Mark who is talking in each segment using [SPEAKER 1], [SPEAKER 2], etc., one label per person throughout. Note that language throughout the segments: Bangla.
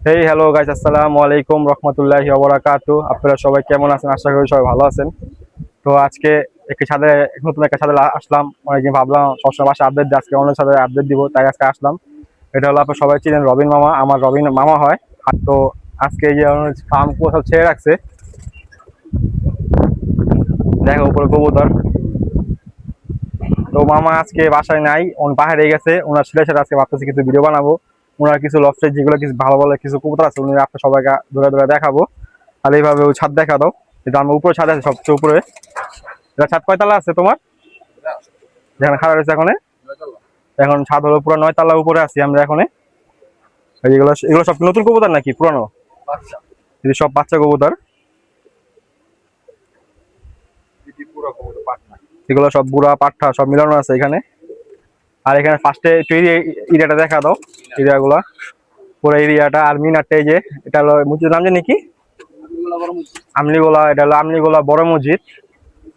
[SPEAKER 1] হেই হ্যালো গাইস, আসসালামু আলাইকুম রহমতুল্লাহি ওয়া বারাকাতুহু। আপনারা সবাই কেমন আছেন? আশা করি সবাই ভালো আছেন। তো আজকে একটি ছাদে নতুন একটা ছাদে আসলাম। অনেকদিন ভাবলাম সবসময় বাসায় আপডেট দিই, আজকে অন্য ছাদে আপডেট দিব, তাই আজকে আসলাম। এটা হলো আপনারা সবাই চিনেন রবিন মামা, আমার রবিন মামা হয়। আর তো আজকে এই যে ফার্ম কোথাও ছেড়ে রাখছে, দেখো উপরে কবুতর। তো মামা আজকে বাসায় নাই, বাইরে গেছে। ওনার ছেলের সাথে আজকে ভাবতেছি কিছু ভিডিও বানাবো। ওনার কিছু লফটে যেগুলো কিছু ভালো ভালো কিছু কবুতর আছে, উনি আপনার সবাইকে দূরে দূরে দেখাবো। আর এইভাবে ওই ছাদ দেখা দাও, এটা আমার উপরে ছাদ আছে, সবচেয়ে উপরে। এটা ছাদ কয়তলা আছে তোমার যেখানে খাড়া রয়েছে এখন? এখন ছাদ হলো পুরো 9 তলা উপরে আছি আমরা এখন। এগুলো এগুলো সব নতুন কবুতর নাকি পুরানো? এগুলো সব বাচ্চা কবুতর, এগুলো সব বুড়া পাঠা সব মিলানো আছে এখানে। আর এখানে ফার্স্টে একটু এরিয়াটা দেখা দাও, এরিয়াগুলা পুরো এরিয়াটা। আর মিনারটা এই যে, এটা হলো মসজিদের নাম জানি কি, আমলিগোলা। এটা হলো আমলিগোলা বড় মসজিদ,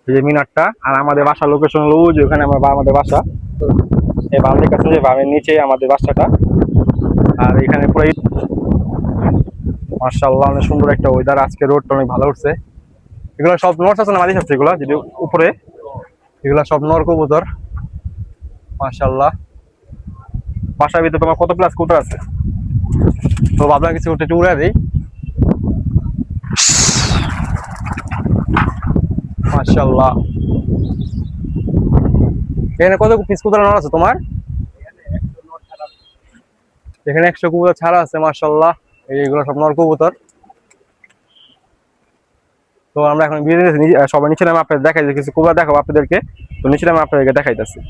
[SPEAKER 1] এই যে মিনারটা। আর আমাদের বাসা লোকেশন হলো ওই যে ওখানে আমাদের বাসা, এই বামদের কাছে যে বামের নিচে আমাদের বাসাটা। আর এখানে পুরো মাশাআল্লাহ অনেক সুন্দর একটা ওয়েদার, আজকে রোডটা অনেক ভালো উঠছে। এগুলো সব নর আছে না মাদি সবচেয়ে, এগুলো যদি উপরে এগুলো সব নর কবুতর মাশাআল্লাহ। বাসার ভিতরে তোমার কত প্লাস কবুতর আছে? তো ভাবলাম কিছু একটু উড়ে দিই। মাশাআল্লাহ এখানে কত পিস কবুতর নর আছে তোমার? এখানে 100 কবুতর ছাড়া আছে মাশাআল্লাহ। এইগুলো সব নর কবুতর। তো আমরা এখন সবাই নিচে নামে আপনাদের দেখাই, কিছু কবুতর দেখাবো আপনাদেরকে। তো নিচে নামে আপনাদেরকে দেখাইতেছি।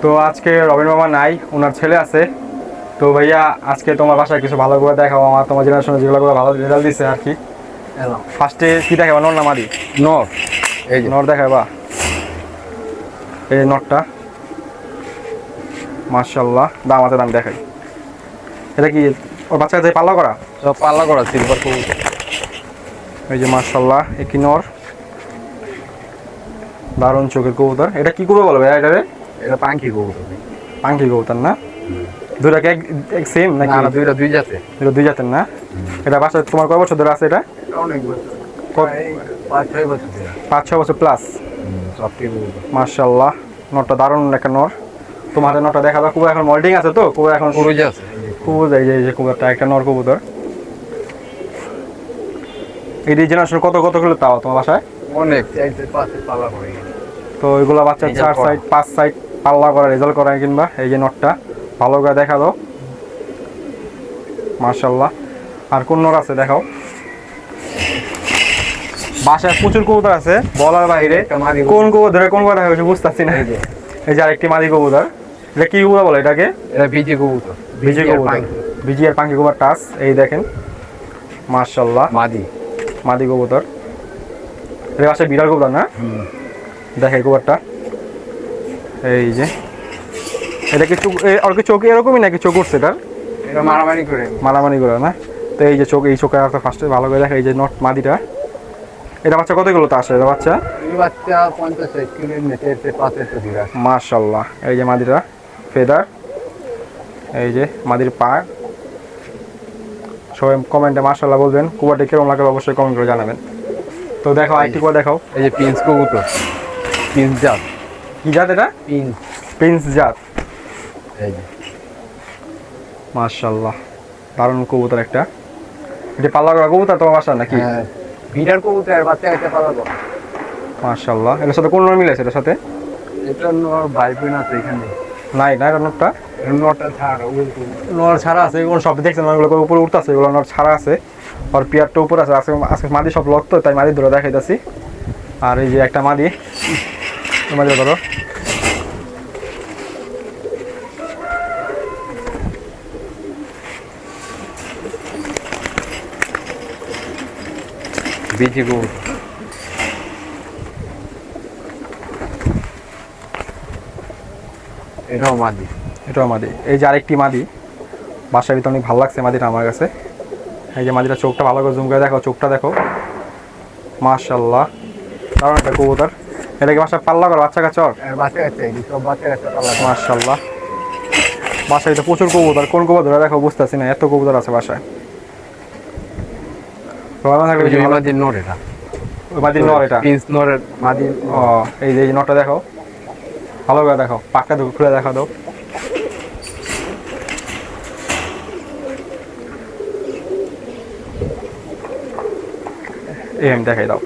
[SPEAKER 1] তো আজকে রবিন মামা নাই, ওনার ছেলে আছে। তো ভাইয়া আজকে তোমার বাসায় কিছু ভালো করে দেখাও, আমার তোমার জেনারেশনে যেগুলো করে ভালো রেজাল্ট দিচ্ছে আর কি। ফার্স্টে কি দেখাবা, নর না মাদি?
[SPEAKER 2] নর, এই যে
[SPEAKER 1] নর দেখাবা। এই নরটা মাশাআল্লাহ, দাম আছে, দাম দেখাই। এটা কি ওর বাচ্চা কাছে পাল্লা করা?
[SPEAKER 2] সব পাল্লা করা সিলভার কবুতর।
[SPEAKER 1] এই যে মাশাআল্লাহ একই নর, দারুণ চোখের কবুতর। এটা কি করবে বলো ভাইয়া এটারে?
[SPEAKER 2] এটা পাঙ্কি কবুতর।
[SPEAKER 1] পাঙ্কি কবুতর না? দুইটাকে এক সেম নাকি?
[SPEAKER 2] না, দুইটা দুই জাতে।
[SPEAKER 1] দুটো দুই জাতের না? এটা বাসায় তোমার কয় বছর ধরে আছে এটা?
[SPEAKER 2] অনেক বছর, 5-6 বছর ধরে।
[SPEAKER 1] 5-6 বছর প্লাস।
[SPEAKER 2] সবটি কবুতর
[SPEAKER 1] মাশাআল্লাহ নরটা দারুণ একটা নর। তোমার হাতে নরটা দেখাবা। কুয়া এখন মল্টিং আছে, তো কুয়া এখন
[SPEAKER 2] কুরুজ আছে।
[SPEAKER 1] কুয়া যায় যে কুয়াটা একটা নর কবুতর। এই জেনারেশন কত কত কিলো তাও তোমার বাসায়?
[SPEAKER 2] অনেক, 4-5 পাল্লা করে।
[SPEAKER 1] তো ওইগুলো বাচ্চা 4 সাইড 5 সাইড পাল্লা করা রেজাল্ট করা কিংবা। এই যে নরটা ভালো করে দেখা দাও মাশাআল্লাহ। আর কোন নর আছে দেখাও? বাসায় প্রচুর কবুতর আছে বলার বাইরে। কোন কবুতর কোন কথা হয়েছে বুঝতেছি না। এই যে আরেকটি মাদি কবুতর। এটা কি কবুতর বলে এটাকে?
[SPEAKER 2] এটা বিজি কবুতর।
[SPEAKER 1] বিজি কবুতর, বিজি আর পাঙ্কি কবুতর টাস। এই দেখেন মাশাআল্লাহ
[SPEAKER 2] মাদি
[SPEAKER 1] মাদি কবুতর। এটা বাসায় বিড়াল কবুতর না? দেখে কবুতরটা এই যে। এটা কি চোখ আর কি চোখ এরকমই নাকি চোখ উঠছে এটার?
[SPEAKER 2] এটা মারামারি করে।
[SPEAKER 1] মারামারি করে না? তো এই যে চোখ, এই চোখে ফার্স্টে ভালো করে দেখা। এই যে নট মাদিটা, এটা বাচ্চা কত কিলো তা আসে? এটা বাচ্চা
[SPEAKER 2] এই বাচ্চা 50-60 কিলো নিচে 5 তো ধীরা।
[SPEAKER 1] মাশাআল্লাহ। এই যে মাদিটা ফেদার, এই যে মাদির পা। সবাই কমেন্টে মাশাআল্লাহ বলবেন। কুয়াটি কিরকম লাগে অবশ্যই কমেন্ট করে জানাবেন। তো দেখো আরেকটি কুয়া দেখাও।
[SPEAKER 2] এই যে প্রিন্স কবুতর, প্রিন্স জাত।
[SPEAKER 1] কি জাত এটা?
[SPEAKER 2] প্রিন্স,
[SPEAKER 1] প্রিন্স জাত।
[SPEAKER 2] এই যে
[SPEAKER 1] মাশাআল্লাহ দারুণ কবুতর একটা। এটা পাল্লা করা কবুতর তোমার বাসা নাকি?
[SPEAKER 2] হ্যাঁ, বিড়ার কবুতর বাচ্চা একটা পাল্লা করা।
[SPEAKER 1] মাশাআল্লাহ এর সাথে কোন নর মিলে আছে এটার সাথে?
[SPEAKER 2] এটা নর ভাইবেন আছে এখানে।
[SPEAKER 1] নাই না এটা নরটা?
[SPEAKER 2] নরটা ছাড়া
[SPEAKER 1] নর ছাড়া আছে। এগুলো সব দেখছেন নরগুলো উপরে উঠতেছে, এগুলো নর ছাড়া আছে। আর পিয়ারটা উপরে আছে। আজকে আজকে মাদি সব লক, তো তাই মাদি ধরে দেখাইতেছি। আর এই যে একটা মাদি, মাদি ধরো।
[SPEAKER 2] বিচি কবুতর, এটাও মাদি।
[SPEAKER 1] এটাও মাদি। এই যে আরেকটি মাদি, বাসার ভিতরে অনেক ভালো লাগছে মাদিটা আমার কাছে। এই যে মাদিটা চোখটা ভালো করে জুম করে দেখো, চোখটা দেখো, মাশাআল্লাহ দারুণ একটা কবুতর। এটা কি বাসায় পাল্লা করে বাচ্চা কাচ্চা?
[SPEAKER 2] বাচ্চা কাচ্চা, এই সব বাচ্চা কাচ্চা পালা।
[SPEAKER 1] মাশাআল্লাহ, বাসায় তো প্রচুর কবুতর। কোন কবুতর দেখো বুঝতেছি না, এত কবুতর আছে বাসায়। ভালো থাকলে বেশি ভালো।
[SPEAKER 2] মাদির নর এটা,
[SPEAKER 1] ওই মাদির নর এটা,
[SPEAKER 2] প্রিন্স নরের মাদি।
[SPEAKER 1] ও এই যে নটটা দেখো, ভালো করে দেখো, পাকটা দেখো, খুলে দেখা দাও। এই আমি দেখাই দাও,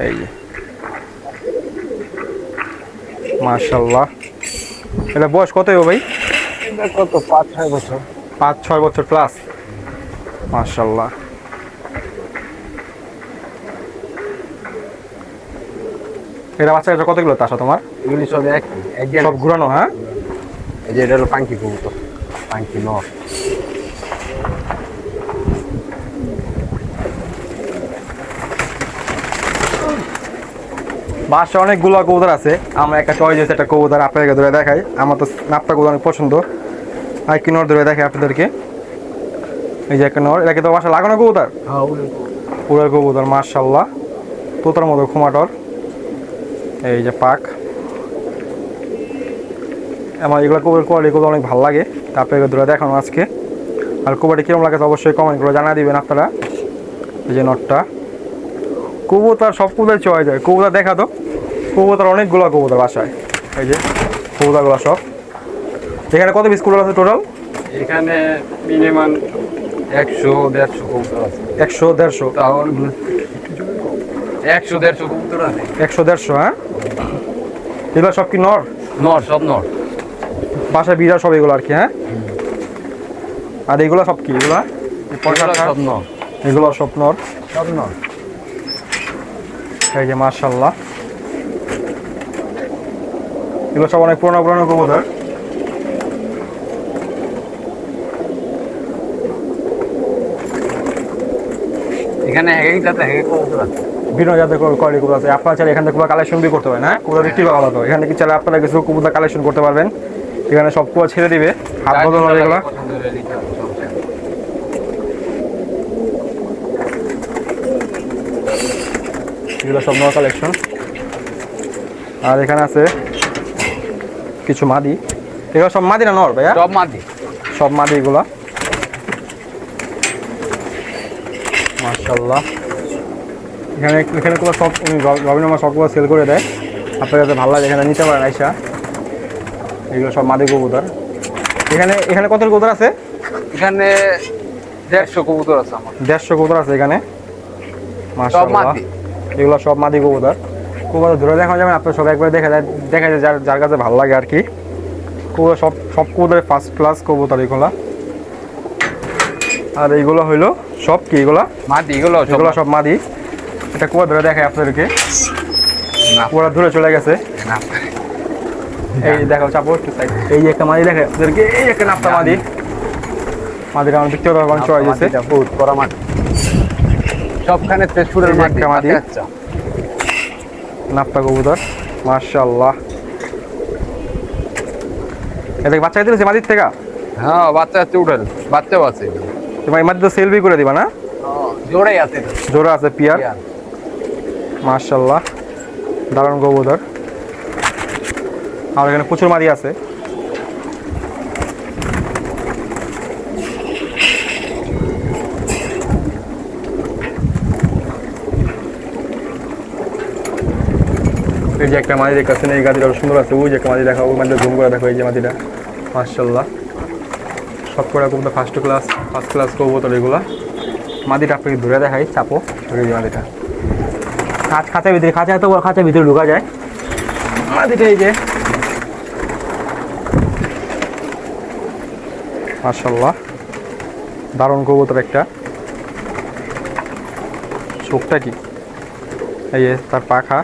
[SPEAKER 1] এই যে মাশাআল্লাহ। এটা বয়স কত হবে ভাই?
[SPEAKER 2] এটা কত, 5-6 বছর।
[SPEAKER 1] 5-6 বছর প্লাস, মাশাআল্লাহ। এটা বাচ্চা কাচ্চা কতগুলো তাসা তোমার?
[SPEAKER 2] এগুলি সব এক
[SPEAKER 1] সব ঘুরানো? হ্যাঁ,
[SPEAKER 2] এই যে এটা হলো পাঙ্কি কবুতর, পাঙ্কি নর।
[SPEAKER 1] বাসায় অনেকগুলো কবুতর আছে, আমরা একটা চয়েস আছে একটা কবুতর আপনাদেরকে ধরে দেখাই। আমার তো নাপটা কবুতর অনেক পছন্দ, আর কি নর ধরে দেখাই আপনাদেরকে। এই যে একটা নর, এটাকে তো বাসা লাগানো কবুতর,
[SPEAKER 2] হ্যাঁ,
[SPEAKER 1] পুরো কবুতর মাশাআল্লাহ, তোতার মতো খুমাটর। এই যে পাক, আমার এগুলো কবুতর কোয়ালিটিগুলো অনেক ভালো লাগে, তারপরে ধরে দেখানো আজকে। আর কবুতরটি কীরকম লাগে অবশ্যই কমেন্ট করে জানা দিবেন আপনারা। এই যে নটটা, কবুতর সব কবুতর চয়ে যায়। কবুতর দেখা তো, কবুতর অনেকগুলো কবুতর বাসায়। এই যে কবুতরগুলো সব। এখানে কত পিস কবুতর আছে টোটাল?
[SPEAKER 2] এখানে মিনিমাম 100-150 কবুতর আছে।
[SPEAKER 1] 100-150?
[SPEAKER 2] তাহলে 100-150 কবুতর আছে।
[SPEAKER 1] 100-150? হ্যাঁ, এগুলো সব কি নর?
[SPEAKER 2] নর, সব নর।
[SPEAKER 1] বাসায় বিড়া সব এগুলো আর কি? হ্যাঁ, আর এগুলো সব কি? এগুলো
[SPEAKER 2] সব নর,
[SPEAKER 1] এগুলো সব নর,
[SPEAKER 2] সব নর।
[SPEAKER 1] এই যে মাশাআল্লাহ, এগুলো সব অনেক পুরনো পুরনো কবুতর।
[SPEAKER 2] এখানে এক জাতের এক কবুতর আছে,
[SPEAKER 1] বিভিন্ন জাতের কোয়ালিটি কবুতর আছে। আপনারা চাইলে এখান থেকে কবুতর কালেকশন বি করতে পারেন। হ্যাঁ, কবুতর বিক্রি করা ভালো। এখানে কি চাইলে আপনারা কিছু কবুতর কালেকশন করতে পারবেন। এখানে সব কবুতর ছেড়ে দিবে, হাত বদল হবে এগুলো। এগুলো সব নর কালেকশন। আর এখানে আছে কিছু মাদি, এগুলো সব মাদি না নর ভাইয়া?
[SPEAKER 2] সব মাদি,
[SPEAKER 1] সব মাদি এগুলো মাশাআল্লাহ। এখানে কোনো সব রবিন আমার সবগুলো সেল করে দেয়, আপনার কাছে ভালো লাগে এখানে নিতে পারেন আইসা। এগুলো সব মাদি কবুতর। এখানে কত কবুতর আছে?
[SPEAKER 2] এখানে 150 কবুতর আছে আমার।
[SPEAKER 1] 150 কবুতর আছে এখানে,
[SPEAKER 2] সব
[SPEAKER 1] মাশাআল্লাহ।
[SPEAKER 2] মাদি,
[SPEAKER 1] এগুলো সব মাদি কবুতর। কবুতর ধরে দেখা যাবে, আপনার সব একবার দেখা যায় যার কাছে ভালো লাগে আর কি। কবুতর সব কবুতরের ফার্স্ট ক্লাস কবুতর এগুলো। আর এইগুলো হইলো সব কি? এগুলো
[SPEAKER 2] মাদি, এগুলো
[SPEAKER 1] সব মাদি। এটা কবুতর ধরে দেখায় আপনাদেরকে,
[SPEAKER 2] না,
[SPEAKER 1] কবুতর ধরে চলে গেছে।
[SPEAKER 2] না।
[SPEAKER 1] এই দেখো চাপো, এই যে একটা মাদি দেখে আপনাদেরকে, এই একটা নাপটা মাদি। মাদিটা আমার ব্যক্তিগত চয়েস আছে,
[SPEAKER 2] বহুত বড় মাদি, সবখানে তেজপুরের মাদি,
[SPEAKER 1] একটা মাদি।
[SPEAKER 2] আচ্ছা।
[SPEAKER 1] নাপটা কবুতর মাশাআল্লাহ। এটা কি বাচ্চা দিয়েছে মাদির থেকে?
[SPEAKER 2] হ্যাঁ, বাচ্চা আছে, উঠাল বাচ্চাও আছে।
[SPEAKER 1] তোমার এই মাদি তো সেলবি করে দিবা না?
[SPEAKER 2] জোড়াই আছে,
[SPEAKER 1] জোড়া আছে পিয়ার, মাশাআল্লাহ দারুণ কবুতর। আর এখানে প্রচুর মাদি আছে। এই যে একটা মাদি দেখাচ্ছেন, এই গাড়িটা সুন্দর আছে। ওই যে একটা মাদি দেখা, ওই মাদিটা জুম করে দেখো, এই যে মাদিটা মাশাআল্লাহ। সব করে কবুতর ফার্স্ট ক্লাস কবুতর এগুলা। মাদিটা আপনাকে ধরে দেখাই, চাপো। এই যে মাদিটা খাঁচার ভিতরে, খাঁচা এত বড় খাঁচার ভিতরে ঢুকা যায় মাদিটা। এই যে মাশাআল্লাহ দারুণ কবুতর একটা। চোখটা কি এই যে তার পাখা,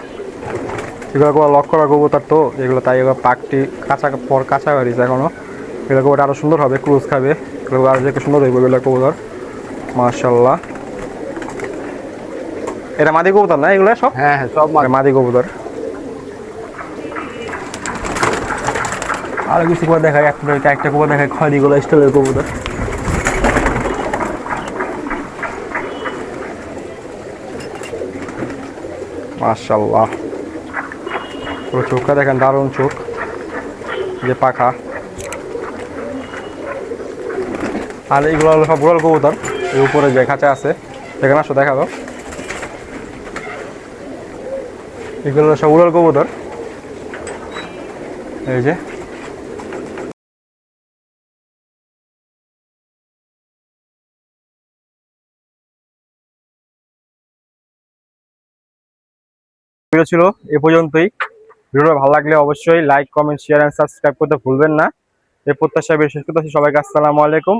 [SPEAKER 1] এগুলো লক করা কবুতর তো এগুলো, তাই এগুলো পাকটি কাঁচা হয়েছে এখনো। এগুলো কবুতর আরো সুন্দর হবে, ক্রুজ খাবে, এগুলো আরো দেখতে সুন্দর হইব এগুলো কবুতর, মাশাআল্লাহ। এটা মাদি কবুতর না এগুলো সব?
[SPEAKER 2] হ্যাঁ হ্যাঁ, সব মাছ।
[SPEAKER 1] মাদি কবুতর। আরো কিছু কবুতর দেখায়, একটা কবুতর দেখায় খয়রি গুলো স্টাইলের কবুতর। মাশাআল্লাহ, পুরো চোখটা দেখেন, দারুণ চোখ, যে পাখা। আর এইগুলো হলো সব উড়াল কবুতর, এর উপরে যে খাঁচা আছে সেখানে আসো দেখাবো। এগুলো হলো সব উড়াল কবুতর, এই যে। ভিডিও ছিল এ পর্যন্তই। ভিডিওটা ভালো লাগলে অবশ্যই like, comment, share and subscribe করতে ভুলবেন না। এই প্রত্যাশা বিশেষ করতেছি সবাইকে। আসসালামু আলাইকুম।